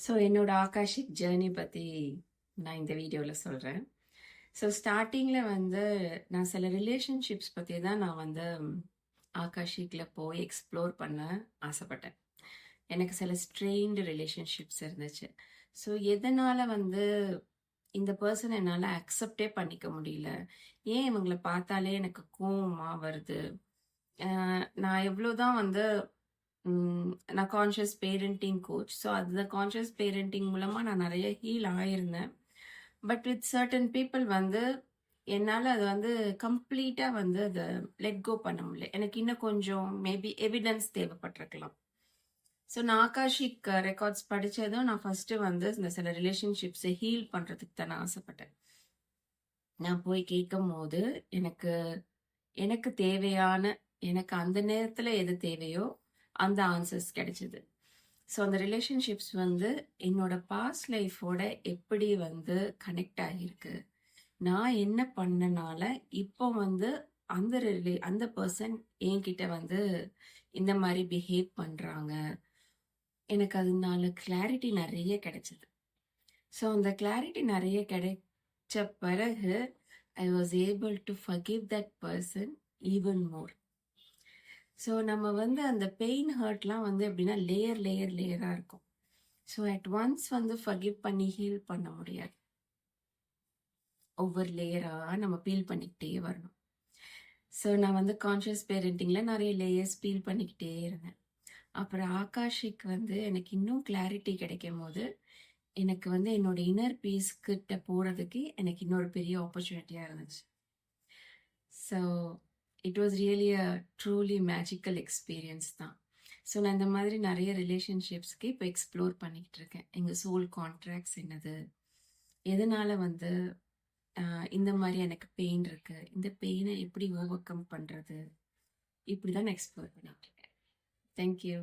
So என்னோட Akashic journey பற்றி நான் இந்த வீடியோவில் சொல்கிறேன். ஸோ ஸ்டார்டிங்கில் வந்து நான் சில ரிலேஷன்ஷிப்ஸ் பற்றி தான் நான் வந்து ஆகாஷிக்கில் போய் எக்ஸ்ப்ளோர் பண்ண ஆசைப்பட்டேன். எனக்கு சில ஸ்ட்ரெயின்டு ரிலேஷன்ஷிப்ஸ் இருந்துச்சு. ஸோ எதனால் வந்து இந்த பர்சன் என்னால் அக்செப்டே பண்ணிக்க முடியல, ஏன் இவங்களை பார்த்தாலே எனக்கு கோவமாக வருது, நான் எவ்வளோதான் வந்து நான் கான்ஷியஸ் பேரண்டிங் கோச். ஸோ அந்த கான்ஷியஸ் பேரண்டிங் மூலமாக நான் நிறைய ஹீல் ஆயிருந்தேன். பட் வித் சர்டன் பீப்புள் வந்து என்னால் அது வந்து கம்ப்ளீட்டாக வந்து அதை லெட் கோ பண்ண முடியல. எனக்கு இன்னும் கொஞ்சம் மேபி எவிடன்ஸ் தேவைப்பட்டிருக்கலாம். ஸோ நான் ஆகாஷிக் ரெக்கார்ட்ஸ் படித்ததும் நான் ஃபஸ்ட்டு வந்து இந்த சில ரிலேஷன்ஷிப்ஸை ஹீல் பண்ணுறதுக்கு தான் நான் ஆசைப்பட்டேன். நான் போய் கேட்கும் போது எனக்கு எனக்கு தேவையான, எனக்கு அந்த நேரத்தில் எது தேவையோ அந்த ஆன்சர்ஸ் கிடைச்சிது. ஸோ அந்த ரிலேஷன்ஷிப்ஸ் வந்து என்னோட பாஸ்ட் லைஃபோட எப்படி வந்து கனெக்ட் ஆகியிருக்கு, நான் என்ன பண்ணனால இப்போ வந்து அந்த பர்சன் என்கிட்ட வந்து இந்த மாதிரி பிஹேவ் பண்ணுறாங்க, எனக்கு அதனால கிளாரிட்டி நிறைய கிடைச்சிது. ஸோ அந்த கிளாரிட்டி நிறைய கிடைச்ச பிறகு I was able to forgive that person even more. So நம்ம வந்து அந்த பெயின் ஹர்ட்லாம் வந்து எப்படின்னா லேயராக இருக்கும். ஸோ அட் ஒன்ஸ் வந்து ஃபர்கிவ் பண்ணி ஹீல் பண்ண முடியாது. ஒவ்வொரு லேயராக நம்ம பீல் பண்ணிக்கிட்டே வரணும். ஸோ நான் வந்து கான்ஷியஸ் பேரண்டிங்கில் நிறைய லேயர்ஸ் பீல் பண்ணிக்கிட்டே இருந்தேன். அப்புறம் ஆகாஷிக் வந்து எனக்கு இன்னும் கிளாரிட்டி கிடைக்கும் போது எனக்கு வந்து என்னோட இன்னர் பீஸ் கிட்ட போகிறதுக்கு எனக்கு இன்னொரு பெரிய ஆப்பர்ச்சுனிட்டியாக இருந்துச்சு. So it was really a truly magical experience தான். ஸோ நான் இந்த மாதிரி நிறைய ரிலேஷன்ஷிப்ஸ்க்கு இப்போ எக்ஸ்ப்ளோர் பண்ணிக்கிட்டு இருக்கேன். எங்கள் சோல் கான்ட்ராக்ட்ஸ் என்னது, எதனால் வந்து இந்த மாதிரி எனக்கு பெயின் இருக்குது, இந்த பெயினை எப்படி ஓவர் கம் பண்ணுறது, இப்படி தான் நான் எக்ஸ்ப்ளோர் பண்ணிகிட்டு இருக்கேன். தேங்க்யூ.